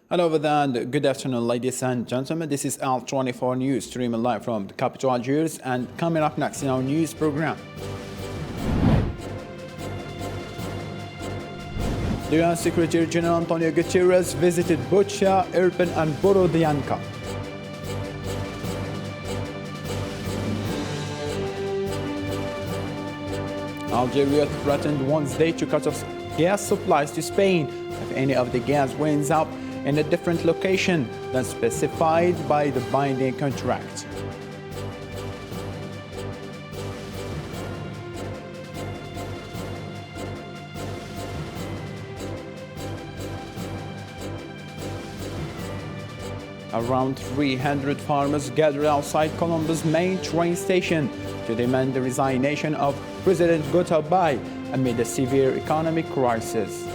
Hello there and good afternoon, ladies and gentlemen. This is Al24 News, streaming live from the capital Algiers, and coming up next in our news program. The UN Secretary General Antonio Guterres visited Bucha, Irpin and Borodyanka. Algeria threatened Wednesday to cut off gas supplies to Spain if any of the gas winds up in a different location than specified by the binding contract. Around 300 farmers gathered outside Colombia's main train station to demand the resignation of President Gotabay amid a severe economic crisis.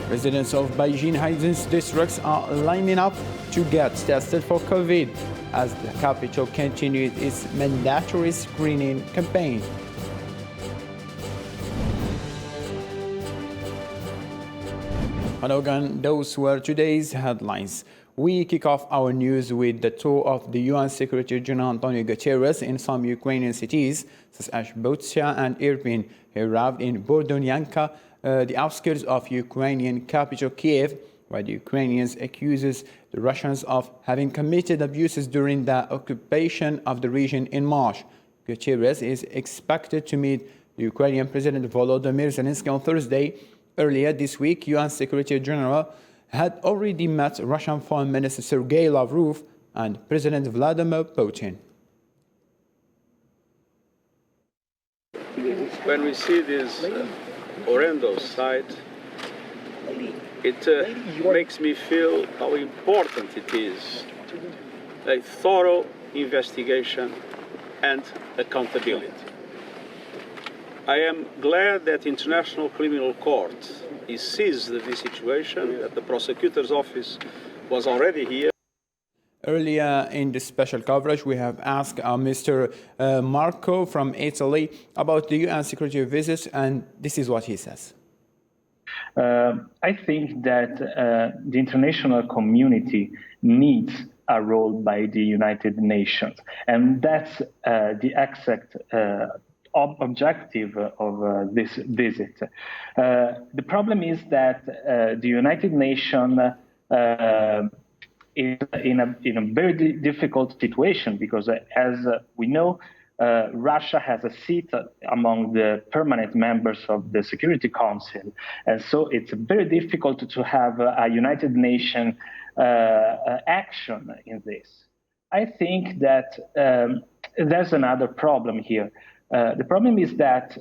Residents of Beijings districts are lining up to get tested for COVID as the capital continues its mandatory screening campaign. Hello again, those were today's headlines. We kick off our news with the tour of the UN Secretary General Antonio Guterres in some Ukrainian cities, such as Bucha and Irpin. He arrived in Borodyanka, the outskirts of Ukrainian capital Kiev, where the Ukrainians accuses the Russians of having committed abuses during the occupation of the region in March. Guterres is expected to meet the Ukrainian President Volodymyr Zelensky on Thursday. Earlier this week, UN Secretary General had already met Russian Foreign Minister Sergei Lavrov and President Vladimir Putin. When we see this horrendous sight, it makes me feel how important it is, a thorough investigation and accountability. I am glad that the International Criminal Court is seized of this situation, that the prosecutor's office was already here. Earlier in the special coverage, we have asked Mr. Marco from Italy about the UN Secretary visit, and this is what he says. I think that the international community needs a role by the United Nations, and that's the exact objective of this visit. The problem is that the United Nations is in a very difficult situation because, as we know, Russia has a seat among the permanent members of the Security Council, and so it's very difficult to have a United Nations action in this. I think that there's another problem here. The problem is that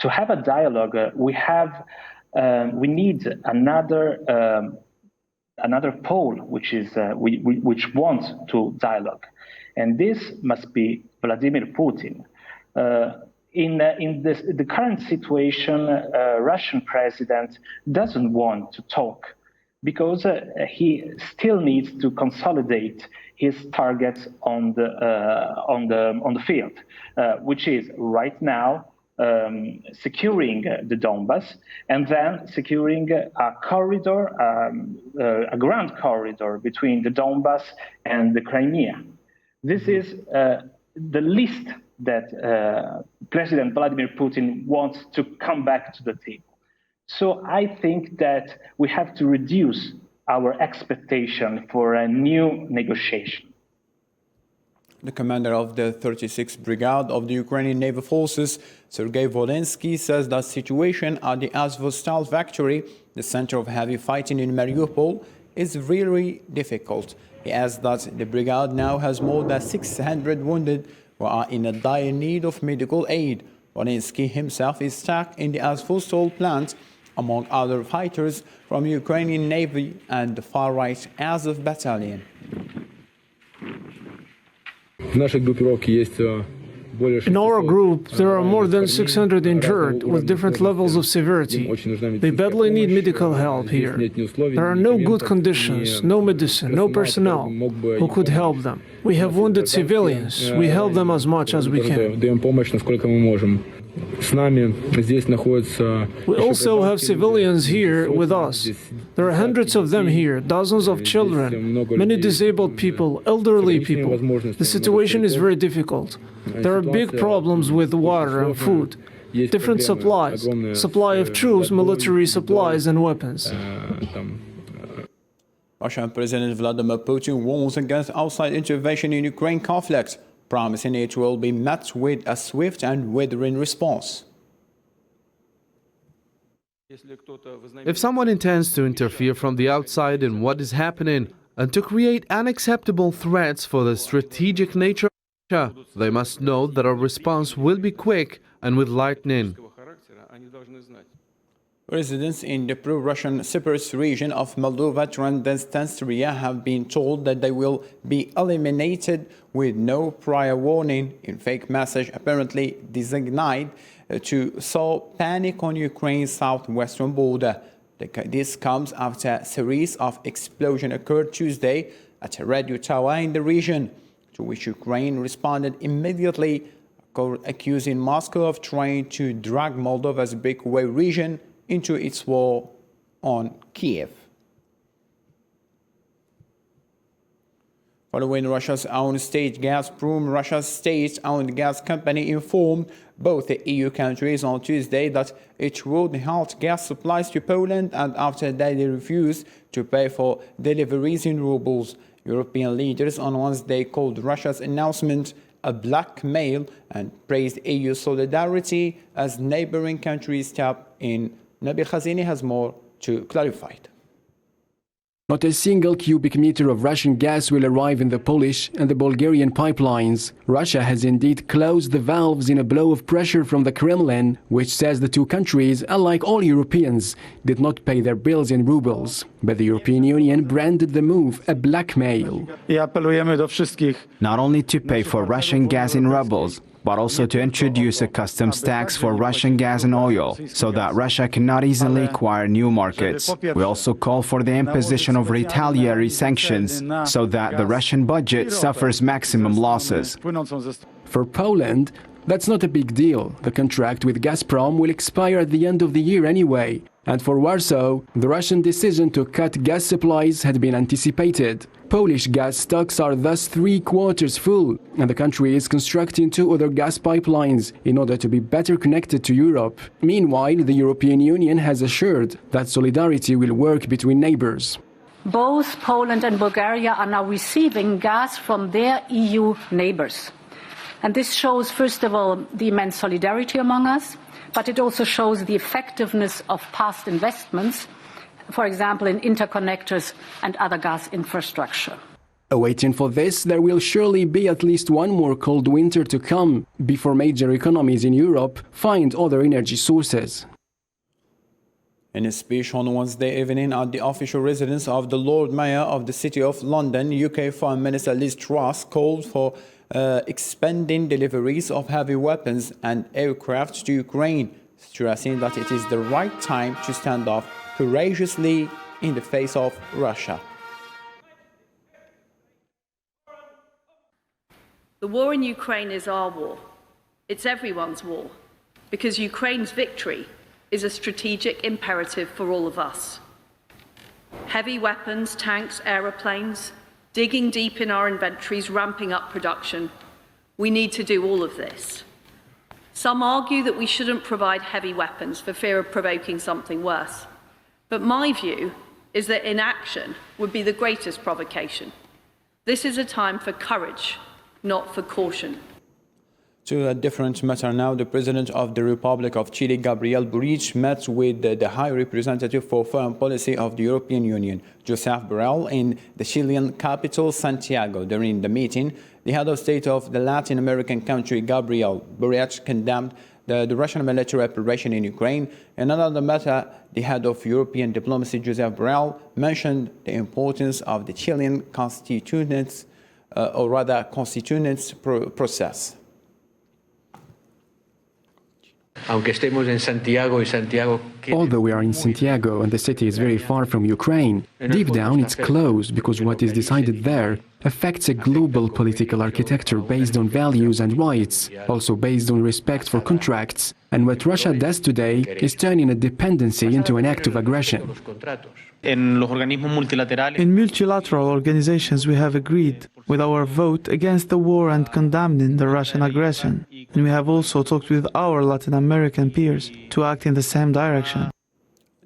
to have a dialogue, we need another pole which wants to dialogue, and this must be Vladimir Putin. In the current situation, Russian president doesn't want to talk because he still needs to consolidate his targets on the field, which is right now securing the Donbas and then securing a corridor, a ground corridor between the Donbas and the Crimea. This is the least that President Vladimir Putin wants to come back to the table. So I think that we have to reduce our expectation for a new negotiation. The commander of the 36th Brigade of the Ukrainian Naval Forces, Sergei Volensky, says the situation at the Azovstal factory, the center of heavy fighting in Mariupol, is really difficult. He adds that the brigade now has more than 600 wounded who are in a dire need of medical aid. Volensky himself is stuck in the Azovstal plant, among other fighters from Ukrainian Navy and the far-right Azov Battalion. В нашей группировке есть In our group, there are more than 600 injured with different levels of severity. They badly need medical help here. There are no good conditions, no medicine, no personnel who could help them. We have wounded civilians. We help them as much as we can. We also have civilians here with us. There are hundreds of them here, dozens of children, many disabled people, elderly people. The situation is very difficult. There are big problems with water and food, different supplies, supply of troops, military supplies and weapons. Russian President Vladimir Putin warns against outside intervention in Ukraine conflict, promising it will be met with a swift and withering response. If someone intends to interfere from the outside in what is happening and to create unacceptable threats for the strategic nature, they must know that our response will be quick and with lightning. Residents in the pro-Russian separatist region of Moldova, Transnistria, have been told that they will be eliminated with no prior warning in fake message apparently designed to sow panic on Ukraine's southwestern border. This comes after a series of explosions occurred Tuesday at a radio tower in the region, to which Ukraine responded immediately, accusing Moscow of trying to drag Moldova's breakaway region into its war on Kiev. Following Russia's own state Gazprom, Russia's state-owned gas company informed both the EU countries on Tuesday that it would halt gas supplies to Poland, and after that they refused to pay for deliveries in rubles. European leaders on Wednesday called Russia's announcement a blackmail and praised EU solidarity as neighboring countries step in. Nabi Khazini has more to clarify it. Not a single cubic meter of Russian gas will arrive in the Polish and the Bulgarian pipelines. Russia has indeed closed the valves in a blow of pressure from the Kremlin, which says the two countries, unlike all Europeans, did not pay their bills in rubles. But the European Union branded the move a blackmail. Not only to pay for Russian gas in rubles, but also to introduce a customs tax for Russian gas and oil, so that Russia cannot easily acquire new markets. We also call for the imposition of retaliatory sanctions, so that the Russian budget suffers maximum losses. For Poland, that's not a big deal. The contract with Gazprom will expire at the end of the year anyway. And for Warsaw, the Russian decision to cut gas supplies had been anticipated. Polish gas stocks are thus 3/4 full, and the country is constructing 2 other gas pipelines in order to be better connected to Europe. Meanwhile, the European Union has assured that solidarity will work between neighbors. Both Poland and Bulgaria are now receiving gas from their EU neighbors. And this shows, first of all, the immense solidarity among us, but it also shows the effectiveness of past investments, for example, in interconnectors and other gas infrastructure. Awaiting for this, there will surely be at least one more cold winter to come before major economies in Europe find other energy sources. In a speech on Wednesday evening at the official residence of the Lord Mayor of the City of London, UK Foreign Minister Liz Truss called for expanding deliveries of heavy weapons and aircraft to Ukraine, stressing that it is the right time to stand up courageously in the face of Russia. The war in Ukraine is our war. It's everyone's war, because Ukraine's victory is a strategic imperative for all of us. Heavy weapons, tanks, aeroplanes, digging deep in our inventories, ramping up production. We need to do all of this. Some argue that we shouldn't provide heavy weapons for fear of provoking something worse. But my view is that inaction would be the greatest provocation. This is a time for courage, not for caution. To a different matter now, the President of the Republic of Chile, Gabriel Boric, met with the High Representative for Foreign Policy of the European Union, Josep Borrell, in the Chilean capital, Santiago. During the meeting, the head of state of the Latin American country, Gabriel Boric, condemned the Russian military operation in Ukraine. In another matter, the head of European diplomacy, Josep Borrell, mentioned the importance of the Chilean constituents process. Although we are in Santiago and the city is very far from Ukraine, deep down it's close because what is decided there affects a global political architecture based on values and rights, also based on respect for contracts, and what Russia does today is turning a dependency into an act of aggression. In multilateral organizations, we have agreed with our vote against the war and condemning the Russian aggression. And we have also talked with our Latin American peers to act in the same direction.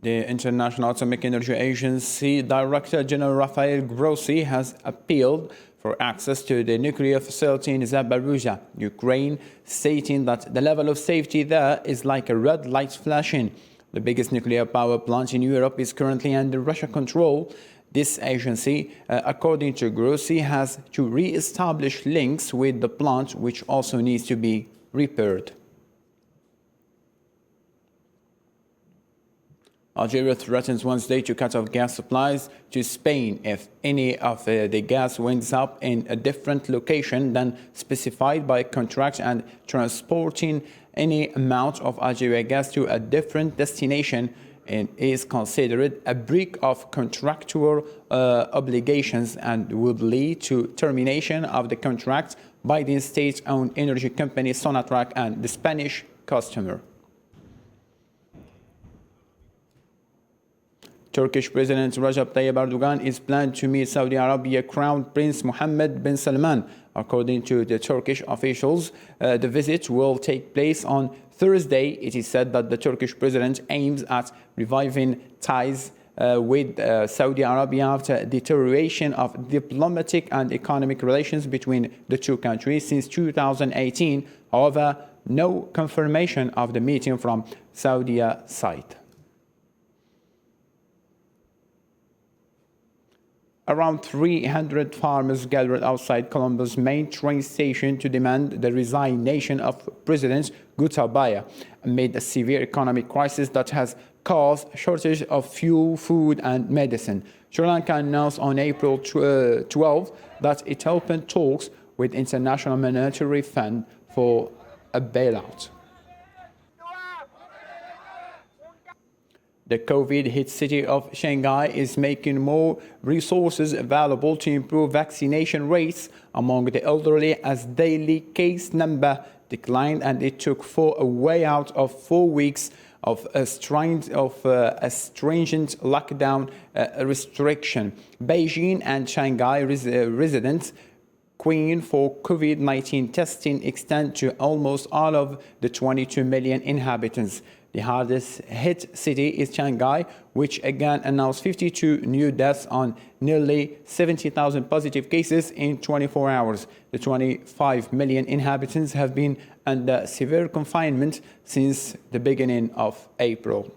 The International Atomic Energy Agency Director General Rafael Grossi has appealed for access to the nuclear facility in Zaporizhzhia, Ukraine, stating that the level of safety there is like a red light flashing. The biggest nuclear power plant in Europe is currently under Russian control. This agency, according to Grossi, has to re-establish links with the plant, which also needs to be repaired. Algeria threatens Wednesday to cut off gas supplies to Spain if any of the gas winds up in a different location than specified by contract, and transporting any amount of Algeria gas to a different destination and is considered a breach of contractual obligations and would lead to termination of the contract by the state-owned energy company Sonatrach and the Spanish customer. Turkish President Recep Tayyip Erdogan is planned to meet Saudi Arabia Crown Prince Mohammed bin Salman. According to the Turkish officials, the visit will take place on Thursday. It is said that the Turkish president aims at reviving ties with Saudi Arabia after deterioration of diplomatic and economic relations between the two countries since 2018. However, no confirmation of the meeting from Saudi side. Around 300 farmers gathered outside Colombia's main train station to demand the resignation of President Gotabaya amid a severe economic crisis that has caused a shortage of fuel, food and medicine. Sri Lanka announced on April 12 that it opened talks with International Monetary Fund for a bailout. The COVID-hit city of Shanghai is making more resources available to improve vaccination rates among the elderly as daily case number declined, and it took a way out of 4 weeks of a stringent lockdown restriction. Beijing and Shanghai residents queuing for COVID-19 testing extend to almost all of the 22 million inhabitants. The hardest hit city is Shanghai, which again announced 52 new deaths on nearly 70,000 positive cases in 24 hours. The 25 million inhabitants have been under severe confinement since the beginning of April.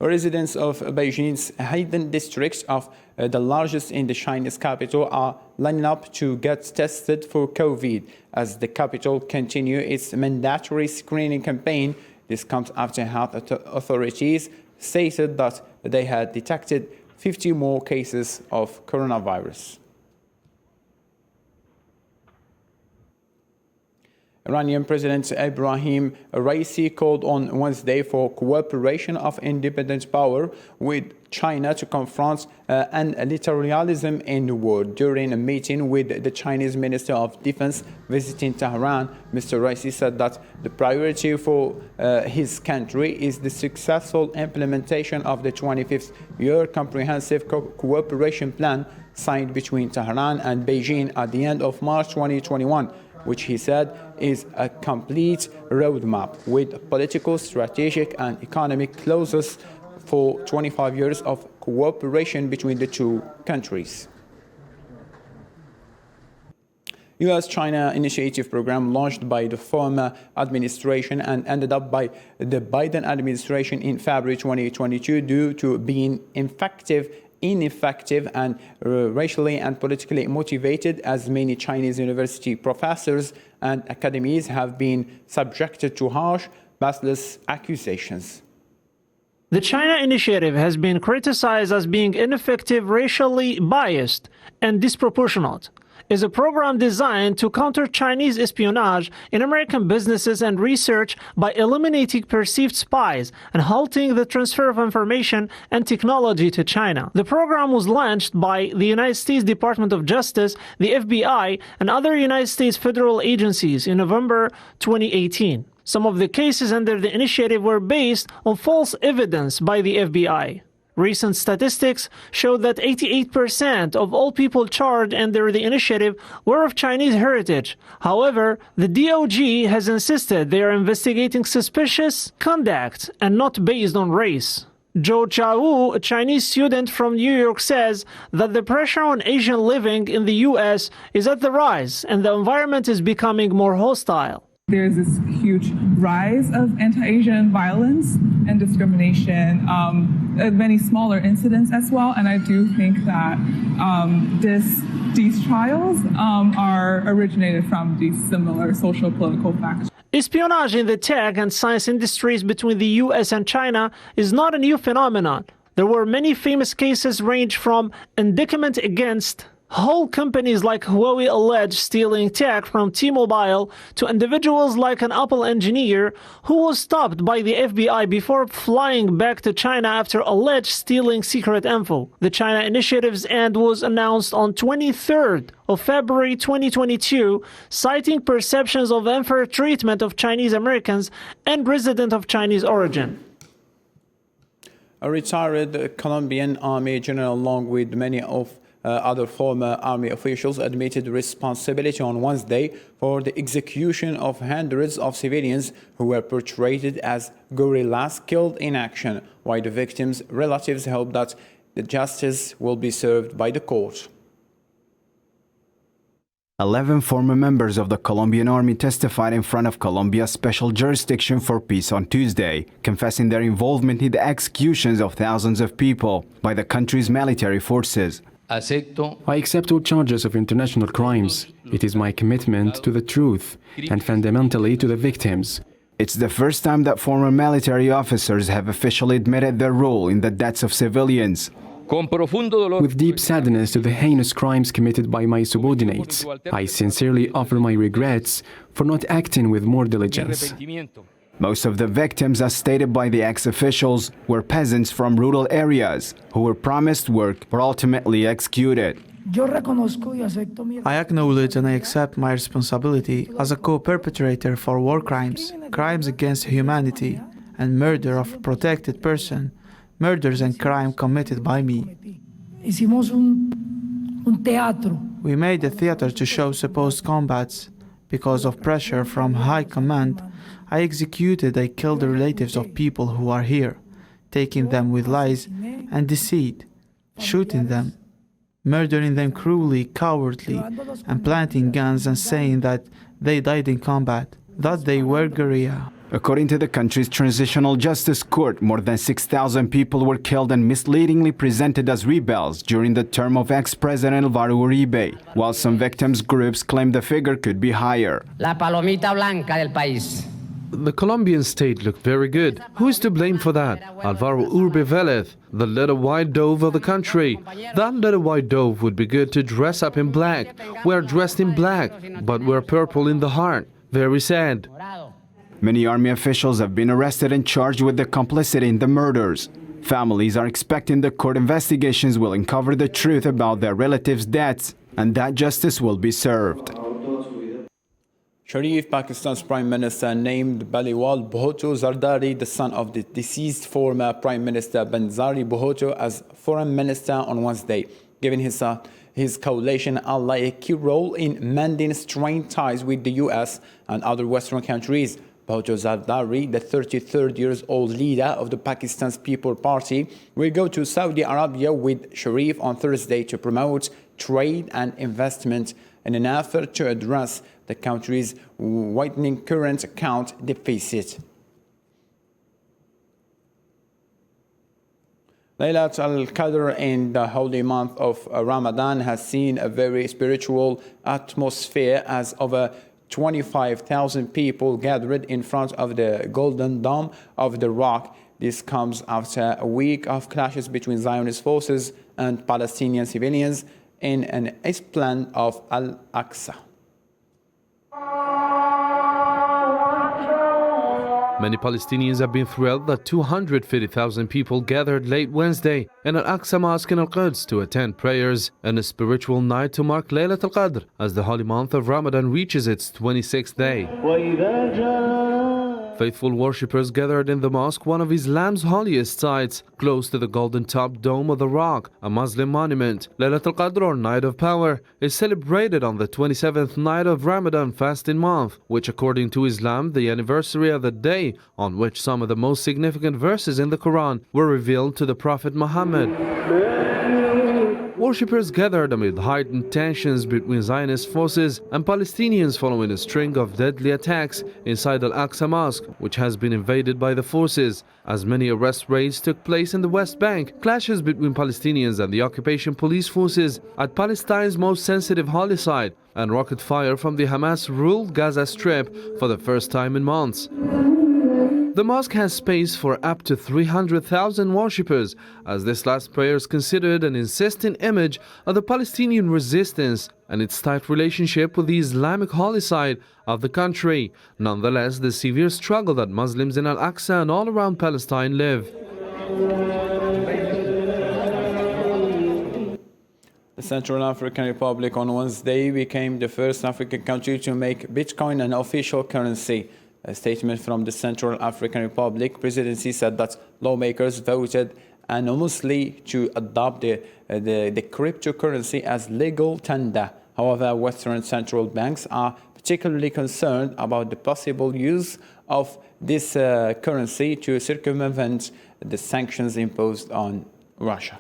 Residents of Beijing's hidden districts, of the largest in the Chinese capital, are lining up to get tested for COVID as the capital continues its mandatory screening campaign. This comes after health authorities stated that they had detected 50 more cases of coronavirus. Iranian President Ibrahim Raisi called on Wednesday for cooperation of independent power with China to confront unilateralism in the world. During a meeting with the Chinese Minister of Defense visiting Tehran, Mr. Raisi said that the priority for his country is the successful implementation of the 25th Year Comprehensive Cooperation Plan signed between Tehran and Beijing at the end of March 2021, which he said is a complete roadmap with political, strategic and economic clauses for 25 years of cooperation between the two countries. U.S.-China initiative program launched by the former administration and ended up by the Biden administration in February 2022 due to being ineffective and racially and politically motivated, as many Chinese university professors and academies have been subjected to harsh, baseless accusations. The China initiative has been criticized as being ineffective, racially biased, and disproportionate. Is a program designed to counter Chinese espionage in American businesses and research by eliminating perceived spies and halting the transfer of information and technology to China. The program was launched by the United States Department of Justice, the FBI, and other United States federal agencies in November 2018. Some of the cases under the initiative were based on false evidence by the FBI. Recent statistics show that 88% of all people charged under the initiative were of Chinese heritage. However, the DOJ has insisted they are investigating suspicious conduct and not based on race. Zhou Chao, a Chinese student from New York, says that the pressure on Asian living in the U.S. is at the rise and the environment is becoming more hostile. There's this huge rise of anti-Asian violence and discrimination, many smaller incidents as well. And I do think that these trials are originated from these similar social political factors. Espionage in the tech and science industries between the U.S. and China is not a new phenomenon. There were many famous cases range from indictment against whole companies like Huawei alleged stealing tech from T-Mobile to individuals like an Apple engineer who was stopped by the FBI before flying back to China after alleged stealing secret info. The China initiative's end was announced on 23rd of February 2022, citing perceptions of unfair treatment of Chinese Americans and residents of Chinese origin. A retired Colombian army general, along with many of other former army officials, admitted responsibility on Wednesday for the execution of hundreds of civilians who were portrayed as guerrillas killed in action, while the victims' relatives hope that the justice will be served by the court. 11 former members of the Colombian army testified in front of Colombia's Special Jurisdiction for Peace on Tuesday, confessing their involvement in the executions of thousands of people by the country's military forces. I accept all charges of international crimes. It is my commitment to the truth and fundamentally to the victims. It's the first time that former military officers have officially admitted their role in the deaths of civilians. With deep sadness to the heinous crimes committed by my subordinates, I sincerely offer my regrets for not acting with more diligence. Most of the victims, as stated by the ex-officials, were peasants from rural areas who were promised work but ultimately executed. I acknowledge and I accept my responsibility as a co-perpetrator for war crimes, crimes against humanity, and murder of a protected person, murders and crime committed by me. We made a theater to show supposed combats. Because of pressure from high command, I killed the relatives of people who are here, taking them with lies and deceit, shooting them, murdering them cruelly, cowardly, and planting guns and saying that they died in combat, that they were guerrilla. According to the country's Transitional Justice Court, more than 6,000 people were killed and misleadingly presented as rebels during the term of ex-President Álvaro Uribe, while some victims' groups claim the figure could be higher. La palomita blanca del país. The Colombian state looked very good. Who is to blame for that? Álvaro Uribe Vélez, the little white dove of the country. That little white dove would be good to dress up in black. We're dressed in black, but we're purple in the heart. Very sad. Many army officials have been arrested and charged with their complicity in the murders. Families are expecting the court investigations will uncover the truth about their relatives' deaths and that justice will be served. Sharif, Pakistan's Prime Minister, named Baliwal Bhutto Zardari, the son of the deceased former Prime Minister Banzari Bhutto, as Foreign Minister on Wednesday, giving his coalition ally a key role in mending strained ties with the US and other Western countries. Bhutto Zardari, the 33-year-old leader of the Pakistan's People Party, will go to Saudi Arabia with Sharif on Thursday to promote trade and investment in an effort to address the country's widening current account deficit. Laylat al-Qadr in the holy month of Ramadan has seen a very spiritual atmosphere as over 25,000 people gathered in front of the Golden Dome of the Rock This comes after a week of clashes between Zionist forces and Palestinian civilians in an east-plan of Al-Aqsa. Many Palestinians have been thrilled that 250,000 people gathered late Wednesday in Al-Aqsa Mosque in Al-Quds to attend prayers and a spiritual night to mark Laylat al-Qadr as the holy month of Ramadan reaches its 26th day. Faithful worshippers gathered in the mosque, one of Islam's holiest sites, close to the golden top dome of the Rock, a Muslim monument. Laylat al-Qadr, or Night of Power, is celebrated on the 27th night of Ramadan fasting month, which according to Islam, the anniversary of the day on which some of the most significant verses in the Quran were revealed to the Prophet Muhammad. Worshippers gathered amid heightened tensions between Zionist forces and Palestinians following a string of deadly attacks inside Al-Aqsa Mosque, which has been invaded by the forces. As many arrest raids took place in the West Bank, clashes between Palestinians and the occupation police forces at Palestine's most sensitive holy site, and rocket fire from the Hamas-ruled Gaza Strip for the first time in months. The mosque has space for up to 300,000 worshippers, as this last prayer is considered an insistent image of the Palestinian resistance and its tight relationship with the Islamic holy site of the country. Nonetheless, the severe struggle that Muslims in Al-Aqsa and all around Palestine live. The Central African Republic on Wednesday became the first African country to make Bitcoin an official currency. A statement from the Central African Republic presidency said that lawmakers voted unanimously to adopt the cryptocurrency as legal tender. However, Western central banks are particularly concerned about the possible use of this currency to circumvent the sanctions imposed on Russia.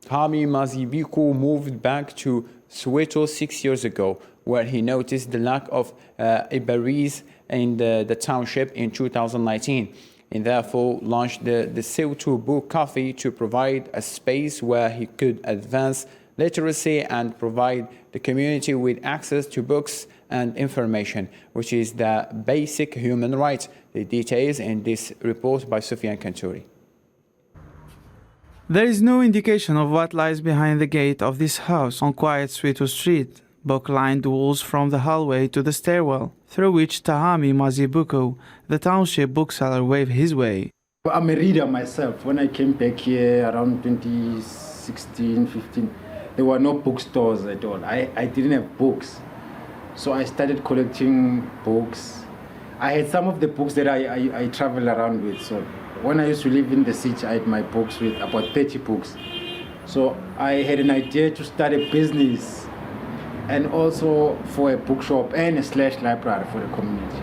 Hami Mazibuku moved back to Soweto 6 years ago, where he noticed the lack of Ibaris in the township in 2019, and therefore launched the Soweto Book Cafe to provide a space where he could advance literacy and provide the community with access to books and information, which is the basic human right. The details in this report by Sufyan Kantouri. There is no indication of what lies behind the gate of this house on quiet Soweto Street. Book-lined walls from the hallway to the stairwell, through which Tahami Mazibuku, the township bookseller, waved his way. I'm a reader myself. When I came back here around 2016, 15, there were no bookstores at all. I didn't have books. So I started collecting books. I had some of the books that I travel around with. So when I used to live in the city, I had my books with about 30 books. So I had an idea to start a business and also for a bookshop and a slash library for the community.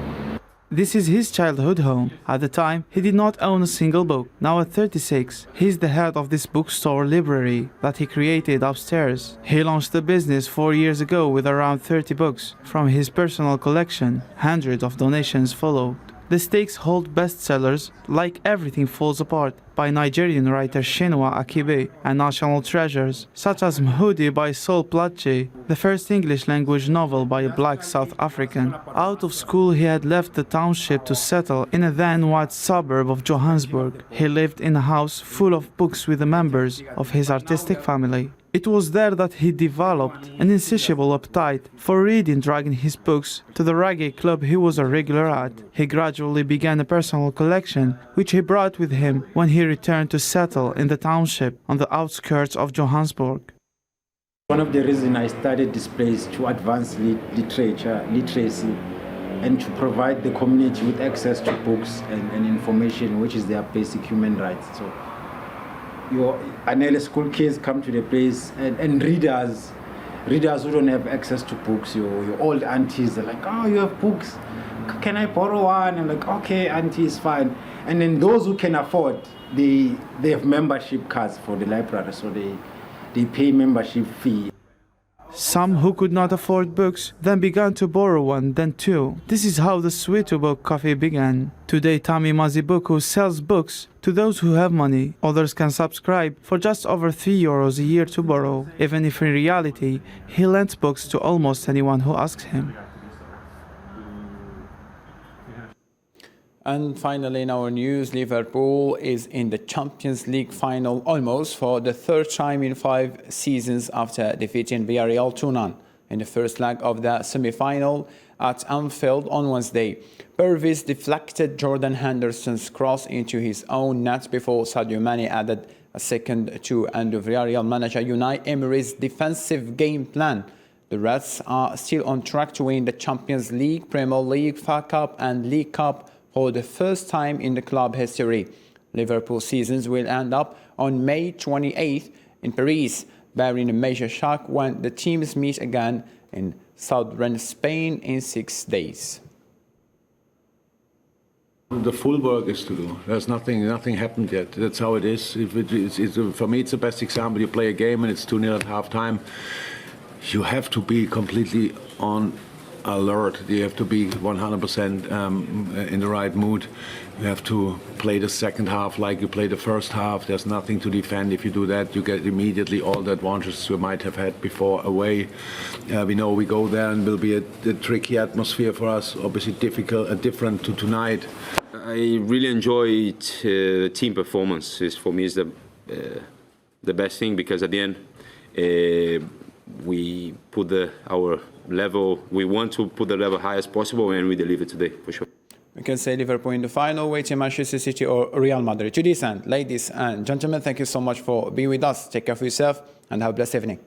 This is his childhood home. At the time, he did not own a single book. Now at 36, he is the head of this bookstore library that he created upstairs. He launched the business 4 years ago with around 30 books from his personal collection. Hundreds of donations followed. The stakes hold bestsellers like Everything Falls Apart by Nigerian writer Chinua Achebe and national treasures such as Mhudi by Sol Plaatje, the first English-language novel by a black South African. Out of school, he had left the township to settle in a then-white suburb of Johannesburg. He lived in a house full of books with the members of his artistic family. It was there that he developed an insatiable appetite for reading, dragging his books to the reggae club he was a regular at. He gradually began a personal collection, which he brought with him when he returned to settle in the township on the outskirts of Johannesburg. One of the reasons I started this place to advance literacy, and to provide the community with access to books and information, which is their basic human rights. So your Anele school kids come to the place, and readers who don't have access to books, your old aunties are like, oh, you have books, can I borrow one? I'm like, okay, auntie, is fine. And then those who can afford, they have membership cards for the library, so they pay membership fee. Some who could not afford books then began to borrow one, then two. This is how the Soweto Book Cafe began. Today, Tami Mazibuku sells books to those who have money. Others can subscribe for just over €3 a year to borrow, even if in reality, he lends books to almost anyone who asks him. And finally, in our news, Liverpool is in the Champions League final almost for the third time in 5 seasons after defeating Villarreal 2-0 in the first leg of the semi-final at Anfield on Wednesday. Purvis deflected Jordan Henderson's cross into his own net before Sadio Mane added a second to end of Villarreal manager Unai Emery's defensive game plan. The Reds are still on track to win the Champions League, Premier League, FA Cup and League Cup for the first time in the club history. Liverpool seasons will end up on May 28th in Paris, bearing a major shock when the teams meet again in southern Spain in 6 days. The full work is to do. There's nothing happened yet. That's how it is. For me, it's the best example. You play a game and it's 2-0 at half-time. You have to be completely on alert. You have to be 100% in the right mood. You have to play the second half like you play the first half. There's nothing to defend. If you do that, you get immediately all the advantages you might have had before away. We know we go there and will be a tricky atmosphere for us. Obviously different to tonight. I really enjoyed team performances. For me, is the best thing, because at the end we put our level. We want to put the level high as possible, and we deliver today for sure. We can say Liverpool in the final, waiting Manchester City or Real Madrid. To this end, ladies and gentlemen, thank you so much for being with us. Take care of yourself and have a blessed evening.